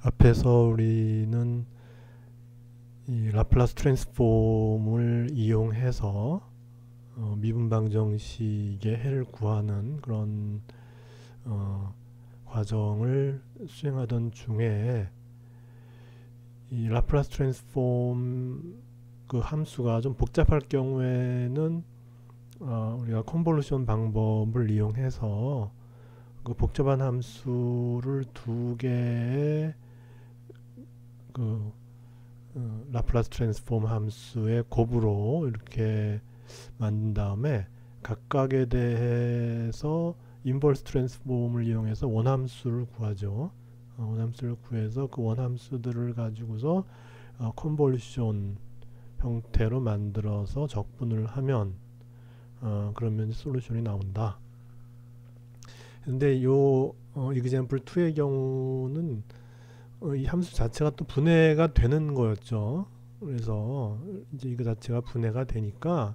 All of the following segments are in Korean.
앞에서 우리는 이 라플라스 트랜스폼을 이용해서 미분 방정식의 해를 구하는 그런 과정을 수행하던 중에 이 라플라스 트랜스폼 그 함수가 좀 복잡할 경우에는 우리가 컨볼루션 방법을 이용해서 그 복잡한 함수를 두 개의 그 라플라스 트랜스폼 함수의 곱으로 이렇게 만든 다음에 각각에 대해서 인버스 트랜스폼을 이용해서 원함수를 구하죠. 원함수를 구해서 그 원함수들을 가지고서 컨볼루션 형태로 만들어서 적분을 하면 그러면 솔루션이 나온다. 근데 요 example 2의 경우는 이 함수 자체가 또 분해가 되는 거였죠. 그래서 이제 이거 자체가 분해가 되니까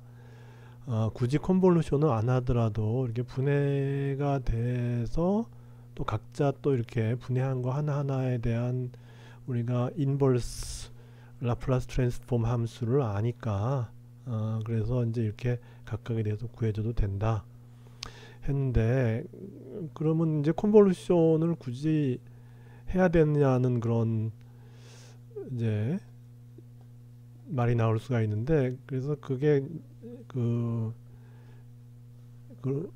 굳이 컨볼루션을 안 하더라도 이렇게 분해가 돼서 또 각자 또 이렇게 분해한 거 하나하나에 대한 우리가 인버스 라플라스 트랜스폼 함수를 아니까 그래서 이제 이렇게 각각에 대해서 구해줘도 된다 했는데, 그러면 이제 컨볼루션을 굳이 해야 되느냐는 그런 이제 말이 나올 수가 있는데, 그래서 그게 그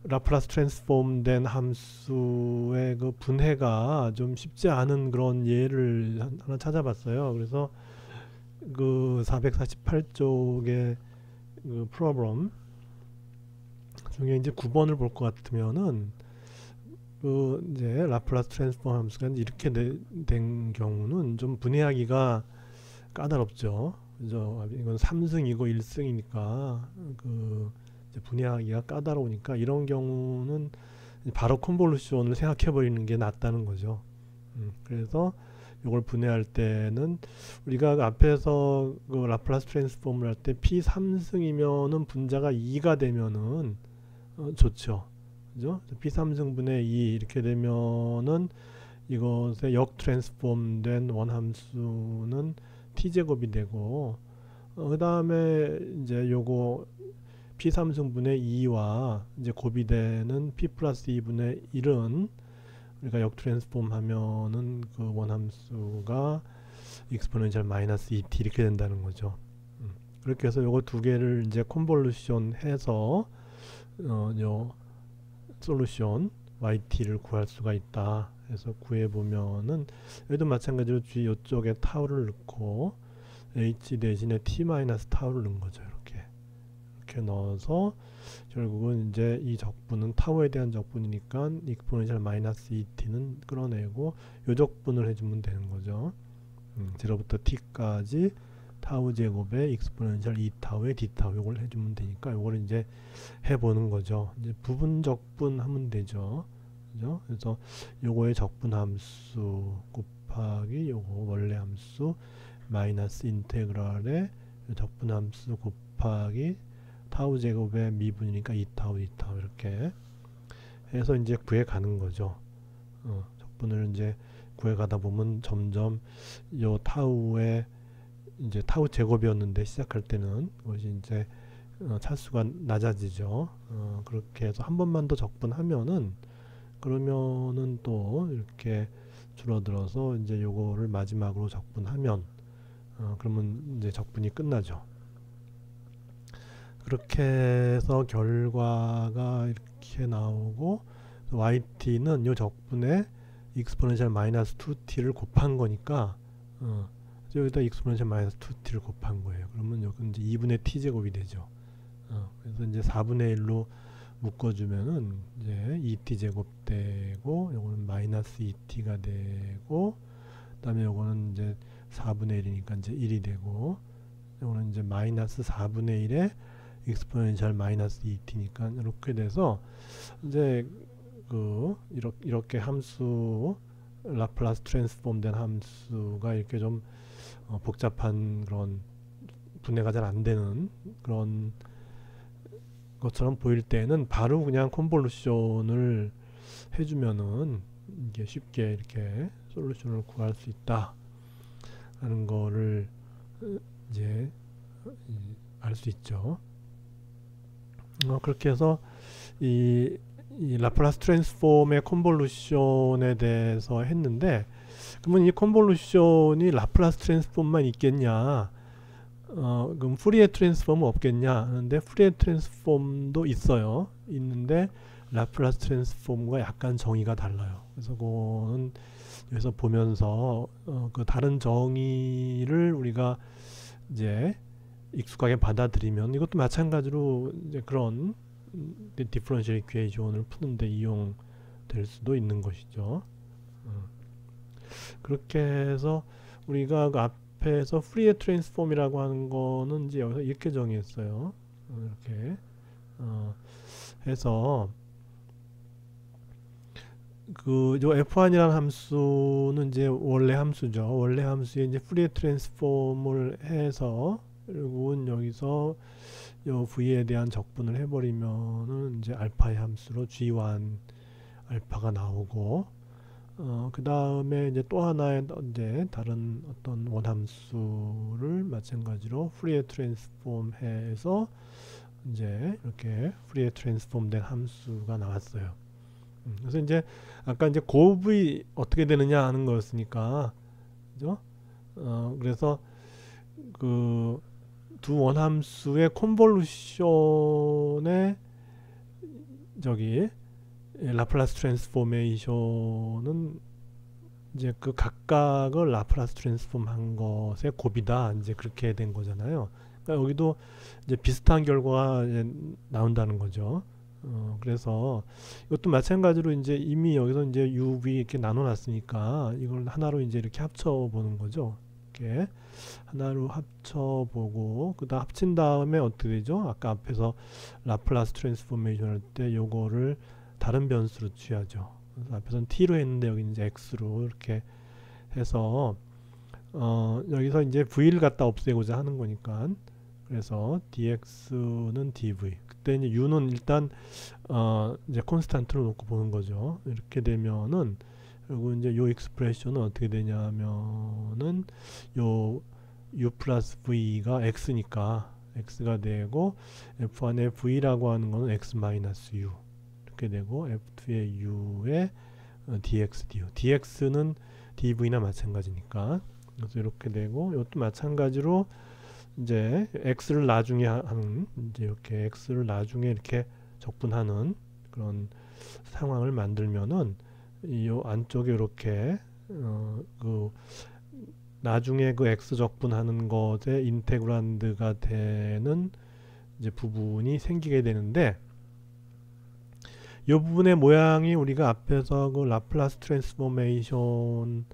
라플라스 트랜스폼 된 함수의 그 분해가 좀 쉽지 않은 그런 예를 하나 찾아봤어요. 그래서 그 448쪽의 그 프로그램 중에 이제 9번을 볼 것 같으면은 그 이제 라플라스 트랜스폼 함수가 이렇게 된 경우는 좀 분해하기가 까다롭죠. 그죠? 이건 3승이고 1승이니까 그 이제 분해하기가 까다로우니까 이런 경우는 바로 컨볼루션을 생각해 버리는 게 낫다는 거죠. 그래서 이걸 분해할 때는 우리가 앞에서 그 라플라스 트랜스폼을 할 때 p 3승이면은 분자가 2가 되면은 좋죠. 그죠? p 3승분의 2 이렇게 되면은 이것의 역 트랜스폼 된 원함수는 t제곱이 되고, 그 다음에 이제 요거 p 3승분의 2와 이제 곱이 되는 p 플러스 2분의 1은 우리가 역 트랜스폼 하면은 그 원함수가 익스포넨셜 마이너스 2t 이렇게 된다는 거죠. 그렇게 해서 요거 두 개를 이제 컨볼루션 해서 요 솔루션 yt를 구할 수가 있다. 그래서 구해보면은 여기도 마찬가지로 g 요쪽에 타우를 넣고 h 대신에 t 마이너스 타우를 넣은 거죠. 이렇게 넣어서 결국은 이제 이 적분은 타우에 대한 적분이니까 익스포넨셜 마이너스 2t는 끌어내고 요 적분을 해주면 되는 거죠. 0부터 t까지 타우 제곱에 익스포넨셜 2타우에 d타우 요걸 해주면 되니까 요걸 이제 해보는 거죠. 이제 부분 적분하면 되죠. 그죠? 그래서 요거의 적분 함수 곱하기 요거 원래 함수 마이너스 인테그랄의 적분 함수 곱하기 타우 제곱의 미분이니까 2타우 이렇게 해서 이제 구해 가는 거죠. 적분을 이제 구해 가다 보면 점점 요 타우의 이제 타우 제곱이었는데 시작할 때는 그것이 이제 차수가 낮아지죠. 그렇게 해서 한 번만 더 적분하면은 그러면은 또 이렇게 줄어들어서 이제 요거를 마지막으로 적분하면 그러면 이제 적분이 끝나죠. 그렇게 해서 결과가 이렇게 나오고 yt는 요 적분에 익스포넨셜 마이너스 2t를 곱한 거니까 여기다 익스포넨셜 마이너스 2t를 곱한 거예요. 그러면 여기 이제 2분의 t제곱이 되죠. 그래서 이제 4분의 1로 묶어주면은 이제 2t제곱 되고 요거는 마이너스 2t가 되고, 그 다음에 요거는 이제 4분의 1이니까 이제 1이 되고, 요거는 이제 마이너스 4분의 1에 익스포넨셜 마이너스 2t니까 이렇게 돼서 이제 그 이렇게 함수 라플라스 트랜스폼 된 함수가 이렇게 좀 복잡한 그런 분해가 잘 안 되는 그런 것처럼 보일 때는 바로 그냥 컨볼루션을 해주면은 이게 쉽게 이렇게 솔루션을 구할 수 있다 하는 거를 이제 알 수 있죠. 그렇게 해서 이 라플라스 트랜스폼의 컨볼루션에 대해서 했는데, 그러면 이 컨볼루션이 라플라스 트랜스폼만 있겠냐, 그럼 포리에 트랜스폼은 없겠냐 하는데, 포리에 트랜스폼도 있어요. 있는데 라플라스 트랜스폼과 약간 정의가 달라요. 그래서 그거는 여기서 보면서 그 다른 정의를 우리가 이제 익숙하게 받아들이면 이것도 마찬가지로 이제 그런 디퍼런셜 이퀘이션을 푸는데 이용될 수도 있는 것이죠. 그렇게 해서 우리가 그 앞에서 프리에 트랜스폼이라고 하는 거는 이제 여기서 이렇게 정의했어요. 이렇게 해서 그 f1이라는 함수는 이제 원래 함수죠. 원래 함수에 이제 프리에 트랜스폼을 해서, 그리고 여기서 요 v에 대한 적분을 해버리면은 이제 알파의 함수로 g1 알파가 나오고, 그 다음에 이제 또 하나의 이제 다른 어떤 원함수를 마찬가지로 프리에 트랜스폼 해서 이제 이렇게 프리에 트랜스폼 된 함수가 나왔어요. 그래서 이제 아까 이제 곱이 어떻게 되느냐 하는 거였으니까, 그죠? 그래서 그 두 원함수의 콘볼루션의 저기 라플라스 트랜스포메이션은 이제 그 각각을 라플라스 트랜스폼 한 것의 곱이다, 이제 그렇게 된 거잖아요. 그러니까 여기도 이제 비슷한 결과가 이제 나온다는 거죠. 그래서 이것도 마찬가지로 이제 이미 여기서 이제 UV 이렇게 나눠놨으니까 이걸 하나로 이제 이렇게 합쳐보는 거죠. 이렇게 하나로 합쳐보고, 그 다음 합친 다음에 어떻게 되죠? 아까 앞에서 라플라스 트랜스포메이션 할 때 요거를 다른 변수로 취하죠. 그래서 앞에서는 t로 했는데 여기 이제 x로 이렇게 해서 여기서 이제 v를 갖다 없애고자 하는 거니까, 그래서 dx는 dv, 그때 이제 u는 일단 이제 콘스탄트로 놓고 보는 거죠. 이렇게 되면은, 그리고 이제 요 익스프레션은 어떻게 되냐면은 요 u 플러스 v가 x니까 x가 되고, f1의 v라고 하는 거는 x 마이너스 u 이렇게 되고, f2의 u의 dx du, dx는 dv나 마찬가지니까, 그래서 이렇게 되고, 이것도 마찬가지로 이제 x를 나중에 하는, 이제 이렇게 x를 나중에 이렇게 적분하는 그런 상황을 만들면은 이 안쪽에 이렇게 그 나중에 그 x 적분하는 것에 인테그란드가 되는 이제 부분이 생기게 되는데, 이 부분의 모양이 우리가 앞에서 그 라플라스 트랜스포메이션을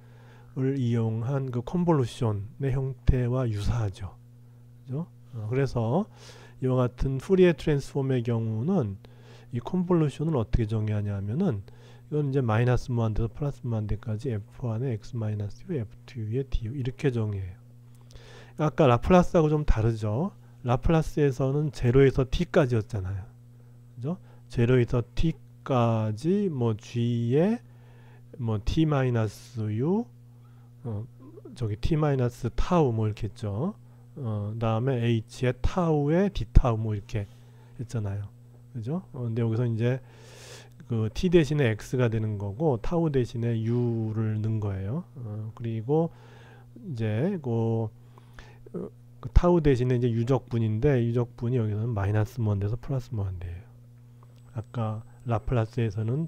이용한 그 컨볼루션의 형태와 유사하죠. 그죠? 그래서 이와 같은 푸리에 트랜스폼의 경우는 이 컨볼루션을 어떻게 정의하냐면은, 이건 이제 마이너스 무한대에서 플러스 무한대까지 f1의 x 마이너스 u, f2의 du 이렇게 정의해요. 아까 라플라스하고 좀 다르죠. 라플라스에서는 0에서 t까지였잖아요. 그죠? 0에서 t까지 뭐 g에 뭐 t 마이너스 u, 저기 t 마이너스 타우 뭐 이렇게 했죠. 다음에 h의 타우에 d 타우 뭐 이렇게 했잖아요. 그죠? 근데 여기서 이제 그 t 대신에 x가 되는 거고, 타우 대신에 u를 넣은 거예요. 그리고 이제 그 타우 대신에 이제 유적분인데, 유적분이 여기서는 마이너스 무한대에서 플러스 무한대예요. 아까 라플라스에서는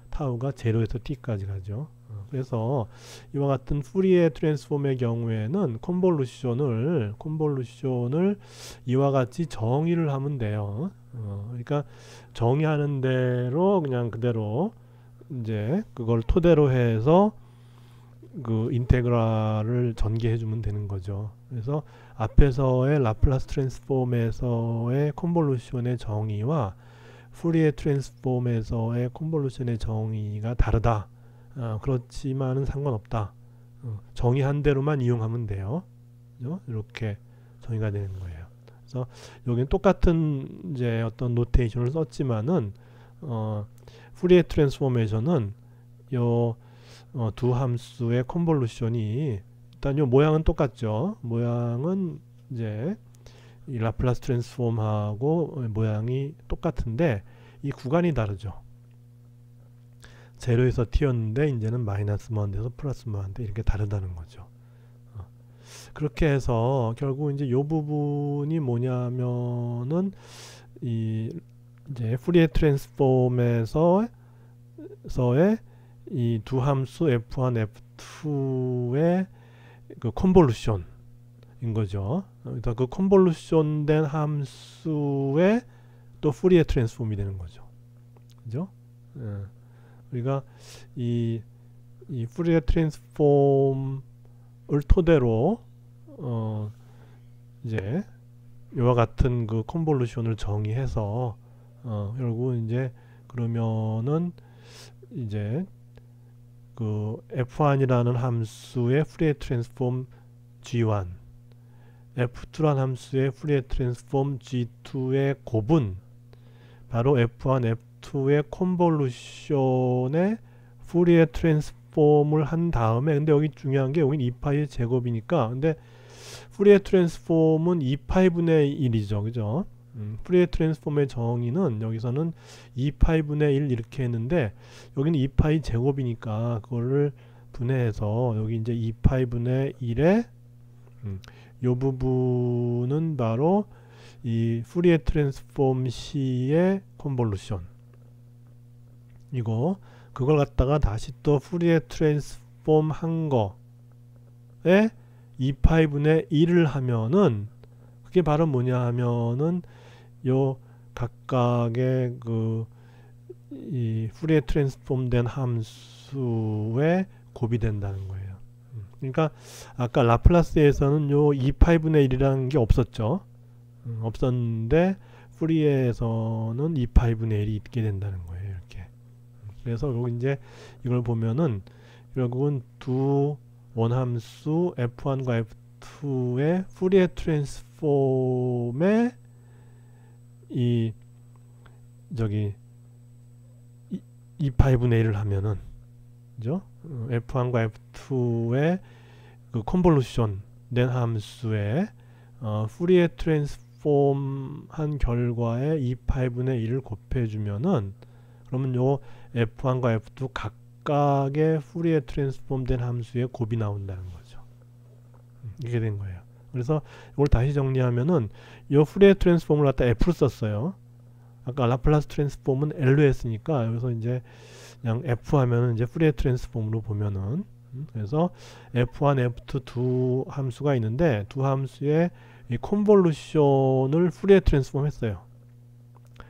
타우가 0에서 t까지 가죠. 그래서 이와 같은 푸리에 트랜스폼의 경우에는 컨볼루션을 이와 같이 정의를 하면 돼요. 그러니까 정의하는 대로 그냥 그대로 이제 그걸 토대로 해서 그 인테그랄을 전개해 주면 되는 거죠. 그래서 앞에서의 라플라스 트랜스폼에서의 컨볼루션의 정의와 푸리에 트랜스폼에서의 컨볼루션의 정의가 다르다. 그렇지만은 상관없다. 정의한 대로만 이용하면 돼요. 그죠? 이렇게 정의가 되는 거예요. 그래서 여기는 똑같은 이제 어떤 노테이션을 썼지만은 푸리에 트랜스포메이션은 요 두 함수의 컨볼루션이 일단 요 모양은 똑같죠. 모양은 이제 이 라플라스 트랜스폼하고 모양이 똑같은데 이 구간이 다르죠. 제로에서 t였는데 이제는 마이너스 무한대에서 플러스 무한대 이렇게 다르다는 거죠. 그렇게 해서 결국 이제 요 부분이 뭐냐면은 이 이제 ফু리에 트랜스폼에서의 이 두 함수 f1, f2의 그 컨볼루션인 거죠. 그러니까 그 컨볼루션된 함수의 또 ফু리에 트랜스폼이 되는 거죠. 그죠? 우리가 이 ফু리에 트랜스폼을 토대로 이제 이와 같은 그 컨볼루션을 정의해서 결국 이제 그러면은 이제 그 f1이라는 함수의 ফু리에 트랜스폼 g1, f2라는 함수의 ফু리에 트랜스폼 g2의 곱은 바로 f1, f2의 컨볼루션의 ফু리에 트랜스폼을 한 다음에, 근데 여기 중요한 게 여긴 2파이의 제곱이니까, 근데 ফু리에 트랜스폼은 2파이분의 1이죠. 그죠? ফু리에 트랜스폼의 정의는 여기서는 2파이분의 1 이렇게 했는데 여기는 2파이 제곱이니까 그거를 분해해서 여기 이제 2파이분의 1에 요 부분은 바로 이 ফু리에 트랜스폼 C의 컨볼루션 이거 그걸 갖다가 다시 또 ফু리에 트랜스폼 한 거에 2파이분의 1을 하면은 그게 바로 뭐냐 하면은 요 각각의 그 이 ফু리에 트랜스폼 된 함수의 곱이 된다는 거예요. 그러니까 아까 라플라스에서는 요 2파이분의 1이라는 게 없었죠. 없었는데 ফু리에에서는 2파이분의 1이 있게 된다는 거예요. 이렇게. 그래서 여기 이제 이걸 보면은 결국은 두 원함수 f1과 f2의 ফু리에 트랜스폼의 이 저기 2파이분의 1을 하면은 그죠? f1과 f2의 그 컨볼루션 된 함수의 ফু리에 트랜스폼 한 결과에 2파이분의 1을 곱해주면은 그러면 요 f1과 f2 각각의 ফু리에 트랜스폼 된 함수의 곱이 나온다는 거죠. 이게 된 거예요. 그래서 이걸 다시 정리하면은 요 ফু리에 트랜스폼을 갖다 F로 썼어요. 아까 라플라스 트랜스폼은 L로 했으니까 여기서 이제 그냥 F 하면은 이제 ফু리에 트랜스폼으로 보면은 그래서 F1, F2 두 함수가 있는데 두 함수의 이 컨볼루션을 ফু리에 트랜스폼 했어요.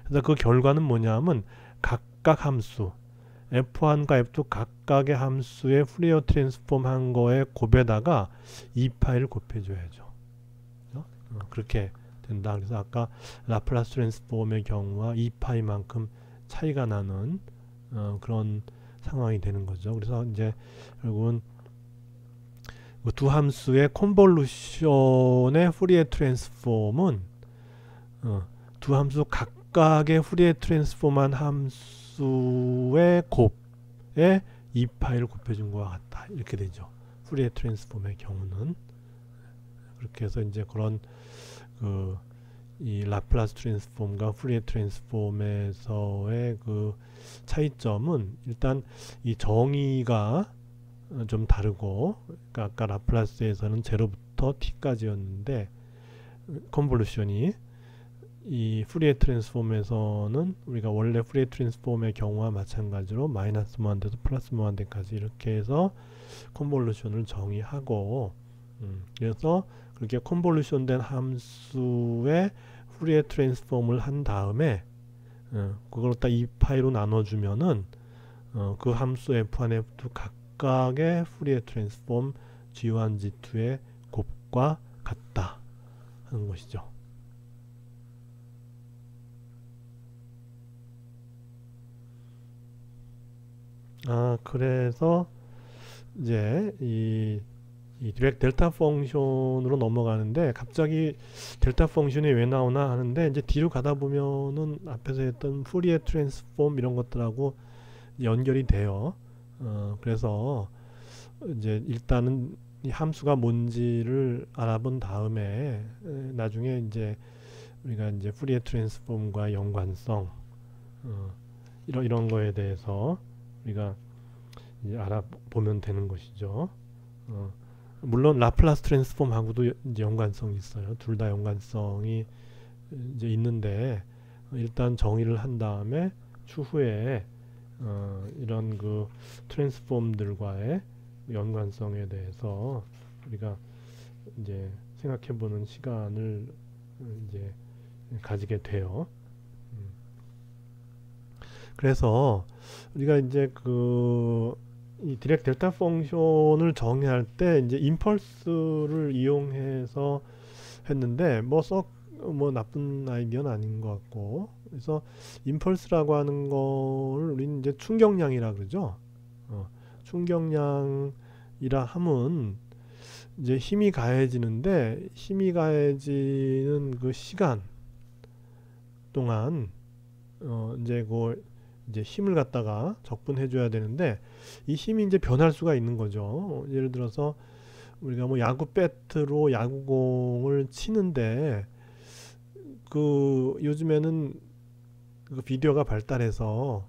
그래서 그 결과는 뭐냐면 각각 함수 f1과 f2 각각의 함수의 ফু리에 트랜스폼 한 거에 곱에다가 2파이를 곱해줘야죠. 그렇게 된다. 그래서 아까 라플라스 트랜스폼의 경우와 2파이만큼 차이가 나는 그런 상황이 되는 거죠. 그래서 이제 결국은 그 두 함수의 컨볼루션의 ফু리에 트랜스폼은 두 함수 각각의 ফু리에 트랜스폼한 함수의 곱에 2파이를 곱해준 것과 같다. 이렇게 되죠. ফু리에 트랜스폼의 경우는. 그렇게 해서 이제 그런 이 라플라스 트랜스폼과 ফু리에 트랜스폼에서의 그 차이점은 일단 이 정의가 좀 다르고, 그러니까 아까 라플라스에서는 0부터 t까지였는데 컨볼루션이 이 ফু리에 트랜스폼에서는 우리가 원래 ফু리에 트랜스폼의 경우와 마찬가지로 마이너스 무한대에서 플러스 무한대까지 이렇게 해서 컨볼루션을 정의하고, 그래서 그렇게 컨볼루션 된 함수의 ফু리에 트랜스폼을 한 다음에 그걸 딱 2파이로 나눠주면은 그 함수 f1, f2 각각의 ফু리에 트랜스폼 g1, g2의 곱과 같다 하는 것이죠. 그래서 이제 이 디렉 델타 펑션으로 넘어가는데, 갑자기 델타 펑션이 왜 나오나 하는데, 이제 뒤로 가다 보면은 앞에서 했던 ফু리에 트랜스폼 이런 것들하고 연결이 돼요. 그래서 이제 일단은 이 함수가 뭔지를 알아본 다음에 나중에 이제 우리가 이제 푸리에 트랜스폼과 연관성 이런 거에 대해서 우리가 이제 알아보면 되는 것이죠. 물론 라플라스 트랜스폼하고도 이제 연관성이 있어요. 둘 다 연관성이 이제 있는데 일단 정의를 한 다음에 추후에 이런 그 트랜스폼들과의 연관성에 대해서 우리가 이제 생각해보는 시간을 이제 가지게 돼요. 그래서 우리가 이제 이 디렉 델타 펑션을 정의할 때 이제 임펄스를 이용해서 했는데 뭐 나쁜 아이디어는 아닌 것 같고, 그래서 임펄스라고 하는 거를 우리는 이제 충격량이라 그러죠. 충격량이라 함은 이제 힘이 가해지는데 힘이 가해지는 그 시간 동안 이제 힘을 갖다가 적분해 줘야 되는데 이 힘이 이제 변할 수가 있는 거죠. 예를 들어서 우리가 뭐 야구 배트로 야구공을 치는데 요즘에는 그 비디오가 발달해서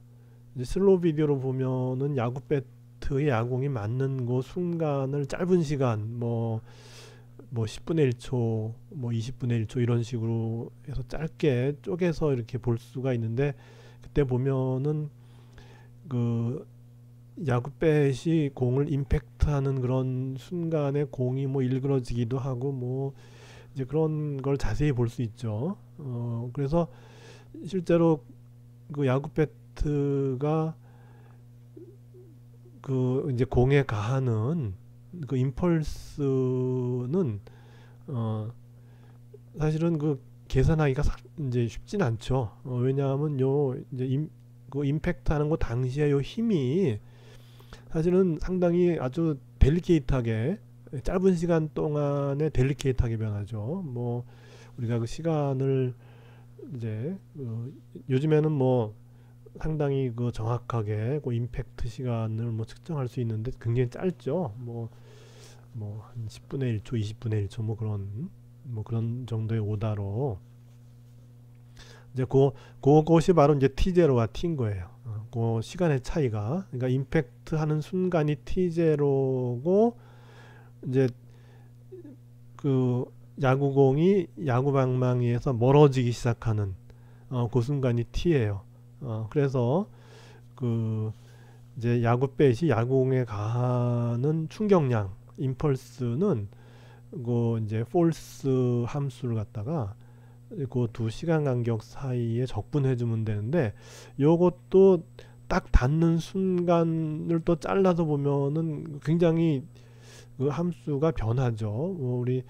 이제 슬로우 비디오로 보면은 야구 배트의 야구공이 맞는 그 순간을 짧은 시간 뭐 10분의 1초, 뭐 20분의 1초 이런 식으로 해서 짧게 쪼개서 이렇게 볼 수가 있는데, 그때 보면은 그 야구뱃이 공을 임팩트하는 그런 순간에 공이 뭐 일그러지기도 하고 뭐 이제 그런 걸 자세히 볼 수 있죠. 그래서 실제로 그 야구 배트가 그 이제 공에 가하는 그 임펄스는 사실은 그 계산하기가 이제 쉽진 않죠. 왜냐하면 그 임팩트하는 거 당시에 요 힘이 사실은 상당히 아주 델리케이트하게 짧은 시간 동안에 델리케이트하게 변하죠. 뭐 우리가 그 시간을 이제 요즘에는 뭐 상당히 그 정확하게 그 임팩트 시간을 뭐 측정할 수 있는데 굉장히 짧죠. 뭐 한 10분의 1초, 20분의 1초 뭐 그런 정도의 오다로 이제 그것이 바로 이제 T0와 T인 거예요. 그 시간의 차이가, 그러니까 임팩트 하는 순간이 T0고 이제 그 야구공이 야구 방망이에서 멀어지기 시작하는 그 순간이 T예요. 그래서 그 이제 야구뱃이 야구공에 가하는 충격량 임펄스는 그 이제 폴스 함수를 갖다가 그 두 시간 간격 사이에 적분해 주면 되는데, 요것도 딱 닿는 순간을 또 잘라서 보면은 굉장히 그 함수가 변하죠. 우리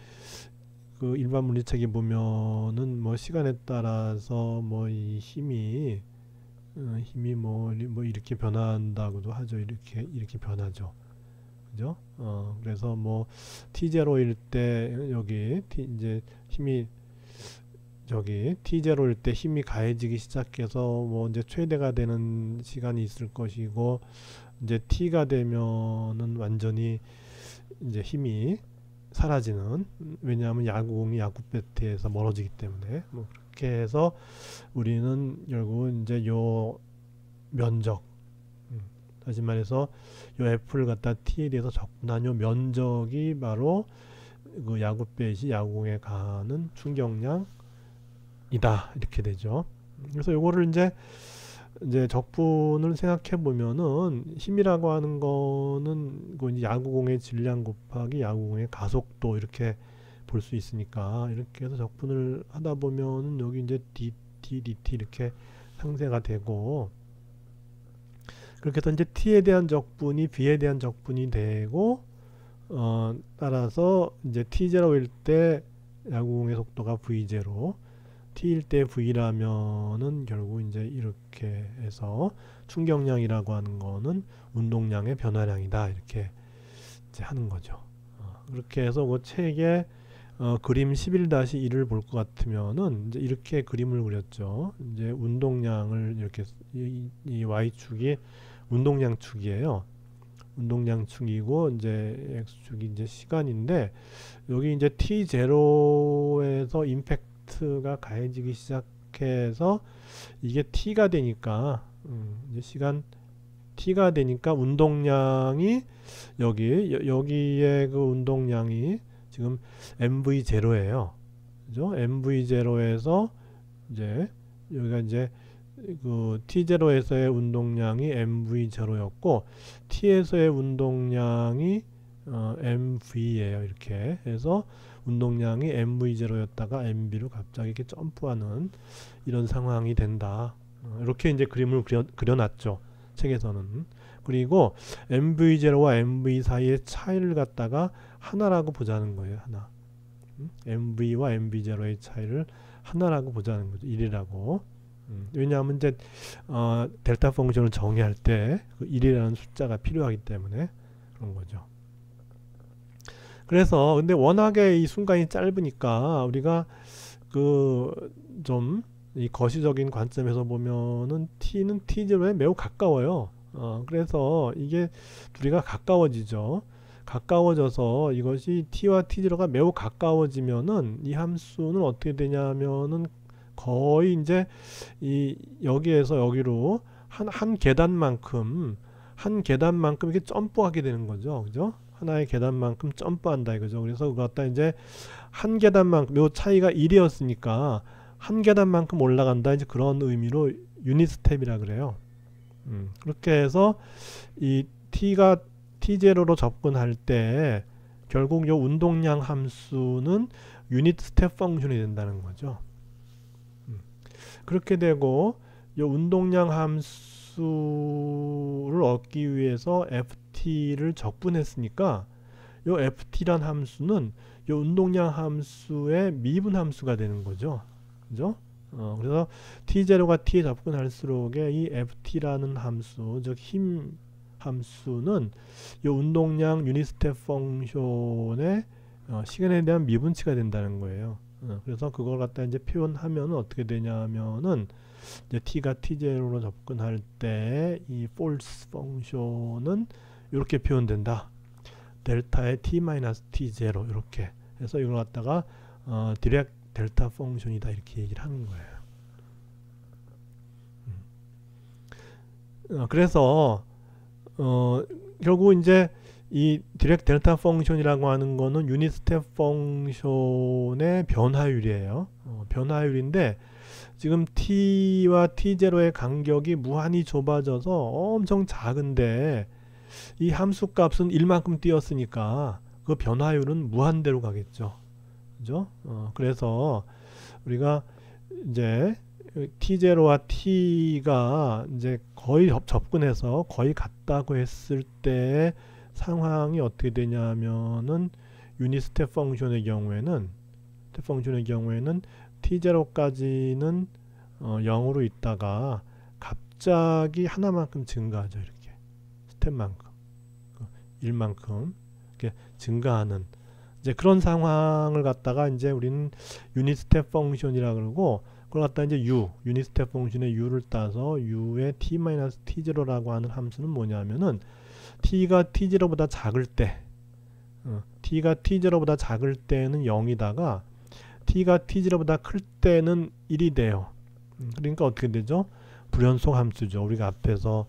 그 일반 물리책에 보면은 뭐 시간에 따라서 뭐 이 힘이 뭐 이렇게 변한다고도 하죠. 이렇게 변하죠. 그죠? 그래서 뭐 T0일 때 여기 이제 힘이 저기 T0일 때 힘이 가해지기 시작해서 뭐 이제 최대가 되는 시간이 있을 것이고, 이제 T가 되면은 완전히 이제 힘이 사라지는, 왜냐하면 야구공이 야구 배트에서 멀어지기 때문에 뭐 그렇게 해서 우리는 결국은 이제 요 면적, 다시 말해서 요 F를 갖다 T에 대해서 적분한 요 면적이 바로 그 야구뱃이 야구공에 가하는 충격량이다, 이렇게 되죠. 그래서 요거를 이제 적분을 생각해 보면은 힘이라고 하는 거는 그 야구공의 질량 곱하기 야구공의 가속도 이렇게 볼 수 있으니까, 이렇게 해서 적분을 하다 보면은 여기 이제 dt 이렇게 상쇄가 되고, 그렇게 해서 이제 t에 대한 적분이 b에 대한 적분이 되고, 따라서 이제 t0일 때 야구공의 속도가 v0, t일 때 v라면은 결국 이제 이렇게 해서 충격량이라고 하는 거는 운동량의 변화량이다, 이렇게 이제 하는 거죠. 그렇게 해서 그 책에 그림 11-1을 볼 것 같으면은 이제 이렇게 그림을 그렸죠. 이제 운동량을 이렇게 이 y축이 운동량 축이에요. 운동량축이고 이제 x축이 이제 시간인데 여기 이제 t0에서 임팩트가 가해지기 시작해서 이게 t가 되니까 이제 시간 t가 되니까 운동량이 여기에 그 운동량이 지금 mv0예요. 그죠? mv0에서 이제 여기가 이제 그 t0에서의 운동량이 mv0였고 t에서의 운동량이 mv예요. 이렇게 해서 운동량이 mv0였다가 mv로 갑자기 이렇게 점프하는 이런 상황이 된다. 이렇게 이제 그림을 그려놨죠. 책에서는. 그리고 mv0와 mv 사이의 차이를 갖다가 하나라고 보자는 거예요. 하나. mv와 mv0의 차이를 하나라고 보자는 거죠. 1이라고. 왜냐하면 이제 델타 펑션을 정의할 때 그 1이라는 숫자가 필요하기 때문에 그런 거죠. 그래서 근데 워낙에 이 순간이 짧으니까 우리가 그 좀 이 거시적인 관점에서 보면은 t는 t0에 매우 가까워요. 그래서 이게 둘이가 가까워지죠. 가까워져서 이것이 t와 t0가 매우 가까워지면은 이 함수는 어떻게 되냐면은 거의 이제 이 여기에서 여기로 한 계단만큼 이렇게 점프하게 되는 거죠. 그죠? 하나의 계단만큼 점프한다 이거죠. 그래서 그거 갖다 이제 한 계단만큼 요 차이가 1이었으니까 한 계단만큼 올라간다 이제 그런 의미로 유닛 스텝이라 그래요. 그렇게 해서 이 t가 t0로 접근할 때 결국 요 운동량 함수는 유닛 스텝 펑션이 된다는 거죠. 그렇게 되고 요 운동량 함수를 얻기 위해서 ft를 적분했으니까 요 ft란 함수는 요 운동량 함수의 미분 함수가 되는 거죠. 그죠? 그래서 t0가 t에 접근할수록에 이 ft라는 함수, 즉 힘 함수는 요 운동량 유닛 스텝 펑션의 시간에 대한 미분치가 된다는 거예요. 그래서 그걸 갖다 이제 표현하면 어떻게 되냐면은 이제 t가 t0로 접근할 때 이 폴스 펑션은 이렇게 표현된다. 델타의 t-t0 이렇게 해서 이걸 갖다가 디렉 델타 펑션이다 이렇게 얘기를 하는 거예요. 그래서 결국 이제 이 디렉 델타 펑션이라고 하는 거는 유닛 스텝 펑션의 변화율이에요. 변화율인데 지금 t와 t0의 간격이 무한히 좁아져서 엄청 작은데 이 함수 값은 1만큼 띄었으니까 그 변화율은 무한대로 가겠죠. 그죠? 그래서 우리가 이제 t0와 t가 이제 거의 접근해서 거의 같다고 했을 때 상황이 어떻게 되냐면은 유닛 스텝 펑션의 경우에는 t0까지는 0으로 있다가 갑자기 하나만큼 증가하죠. 이렇게 스텝만큼 1만큼 이렇게 증가하는 이제 그런 상황을 갖다가 이제 우리는 유닛 스텝 펑션이라 그러고 그걸 갖다 이제 유닛 스텝 펑션의 u를 따서 u의 t-t0라고 하는 함수는 뭐냐면은 t가 t0보다 작을 때 t가 t0보다 작을 때는 0이다가 t가 t0보다 클 때는 1이 돼요. 그러니까 어떻게 되죠? 불연속 함수죠. 우리가 앞에서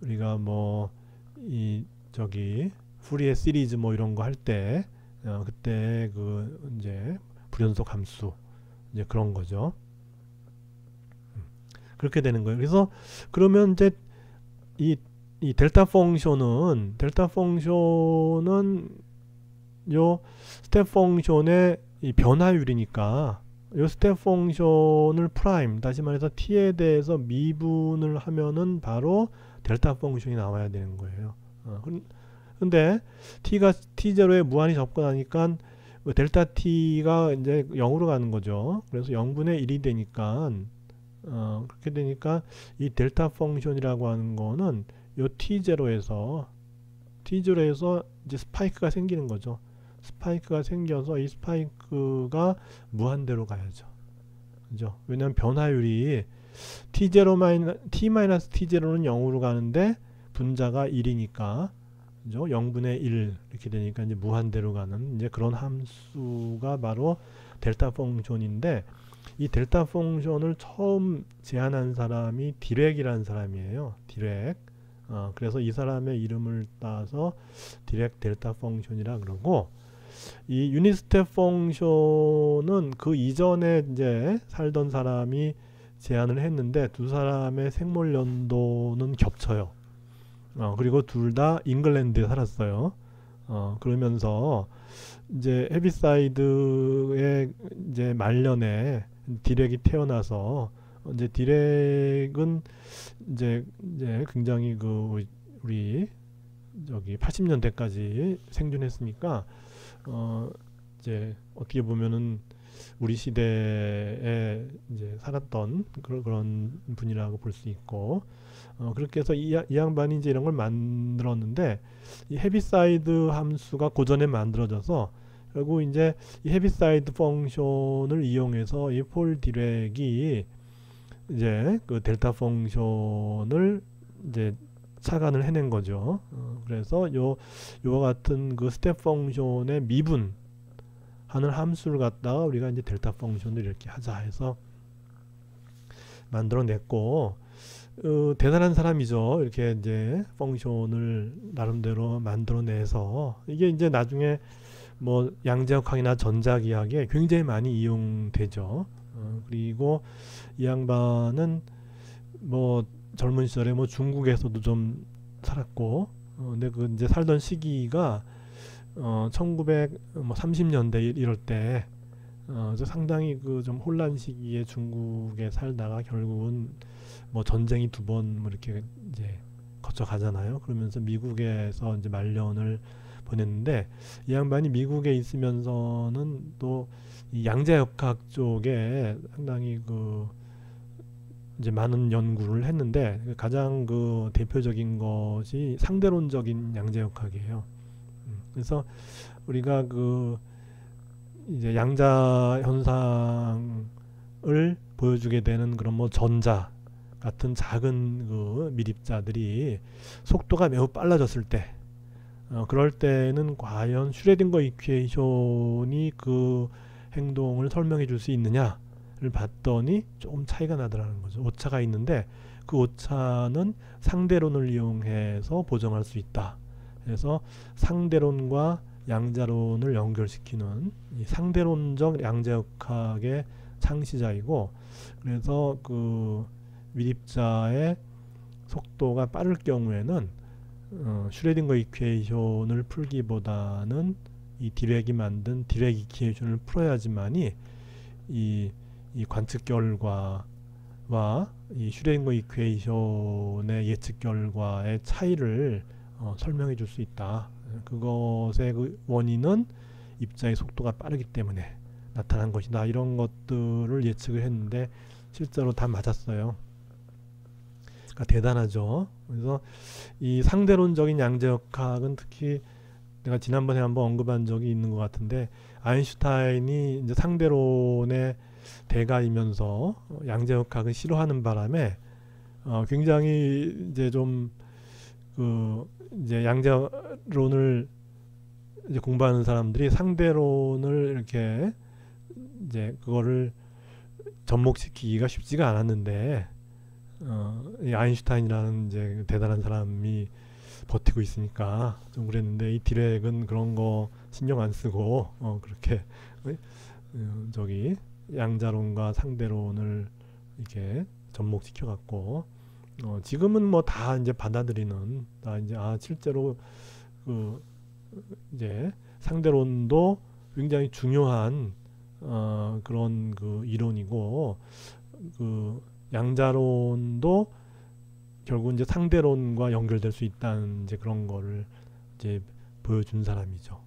우리가 뭐 이 저기 푸리에 시리즈 뭐 이런 거 할 때 그때 그 이제 불연속 함수 이제 그런 거죠. 그렇게 되는 거예요. 그래서 그러면 이제 이 델타 펑션은 요 스텝 펑션의 이 변화율이니까 요 스텝 펑션을 프라임 다시 말해서 t에 대해서 미분을 하면은 바로 델타 펑션이 나와야 되는 거예요. 근데 t가 t0에 무한히 접근하니까 델타 t가 이제 0으로 가는 거죠. 그래서 0분의 1이 되니까 그렇게 되니까 이 델타 펑션이라고 하는 거는 요 t0에서 이제 스파이크가 생기는 거죠. 스파이크가 생겨서 이 스파이크가 무한대로 가야죠. 그죠? 왜냐면 변화율이 t-t0는 0으로 가는데 분자가 1이니까 그죠? 0분의 1 이렇게 되니까 이제 무한대로 가는 이제 그런 함수가 바로 델타 펑션인데, 이 델타 펑션을 처음 제안한 사람이 디렉이라는 사람이에요. 디렉. 그래서 이 사람의 이름을 따서 디렉 델타 펑션이라 그러고, 이 유닛 스텝 펑션은 그 이전에 이제 살던 사람이 제안을 했는데 두 사람의 생물 연도는 겹쳐요. 그리고 둘 다 잉글랜드에 살았어요. 그러면서 이제 헤비사이드의 이제 말년에 디렉이 태어나서, 이제 디렉은 이제 굉장히 그 우리 저기 80년대까지 생존했으니까 이제 어떻게 보면은 우리 시대에 이제 살았던 그런 분이라고 볼 수 있고, 그렇게 해서 이 양반이 이제 이런 걸 만들었는데, 이 헤비사이드 함수가 고전에 만들어져서 결국 이제 이 헤비사이드 펑션을 이용해서 이 폴 디렉이 이제 그 델타 펑션을 이제 착안을 해낸 거죠. 그래서 요와 같은 그 스텝 펑션의 미분 하는 함수를 갖다가 우리가 이제 델타 펑션을 이렇게 하자 해서 만들어냈고, 대단한 사람이죠. 이렇게 이제 펑션을 나름대로 만들어내서 이게 이제 나중에 뭐 양자역학이나 전자기하에 굉장히 많이 이용되죠. 그리고 이 양반은 뭐 젊은 시절에 뭐 중국에서도 좀 살았고, 근데 그 이제 살던 시기가 1930년대 이럴 때, 상당히 그 좀 혼란 시기에 중국에 살다가 결국은 뭐 전쟁이 두 번 뭐 이렇게 이제 거쳐 가잖아요. 그러면서 미국에서 이제 말년을 보냈는데, 이 양반이 미국에 있으면서는 또 이 양자역학 쪽에 상당히 그 이제 많은 연구를 했는데, 가장 그 대표적인 것이 상대론적인 양자역학이에요. 그래서 우리가 그 이제 양자 현상을 보여주게 되는 그런 뭐 전자 같은 작은 그 미립자들이 속도가 매우 빨라졌을 때, 그럴 때는 과연 슈레딩거 이퀘이션이 그 행동을 설명해 줄 수 있느냐를 봤더니 조금 차이가 나더라는 거죠. 오차가 있는데 그 오차는 상대론을 이용해서 보정할 수 있다. 그래서 상대론과 양자론을 연결시키는 이 상대론적 양자역학의 창시자이고, 그래서 그 미립자의 속도가 빠를 경우에는 슈레딩거 이퀘이션을 풀기보다는 이 디렉이 만든 디렉 이퀘이션을 풀어야지만이 이 관측 결과와 이 슈레딩거 이퀘이션의 예측 결과의 차이를 설명해 줄 수 있다. 그것의 그 원인은 입자의 속도가 빠르기 때문에 나타난 것이다. 이런 것들을 예측을 했는데 실제로 다 맞았어요. 그러니까 대단하죠. 그래서 이 상대론적인 양자역학은 특히 내가 지난번에 한번 언급한 적이 있는 것 같은데, 아인슈타인이 이제 상대론의 대가이면서 양자역학을 싫어하는 바람에 굉장히 이제 좀 그 이제 양자론을 이제 공부하는 사람들이 상대론을 이렇게 이제 그거를 접목시키기가 쉽지가 않았는데, 이 아인슈타인이라는 이제 대단한 사람이 버티고 있으니까 좀 그랬는데, 이 디렉은 그런 거 신경 안 쓰고 그렇게 저기 양자론과 상대론을 이렇게 접목시켜 갖고 지금은 뭐 다 이제 받아들이는, 다 이제 실제로 그 이제 상대론도 굉장히 중요한 그런 그 이론이고, 그 양자론도 결국 이제 상대론과 연결될 수 있다는 이제 그런 거를 이제 보여준 사람이죠.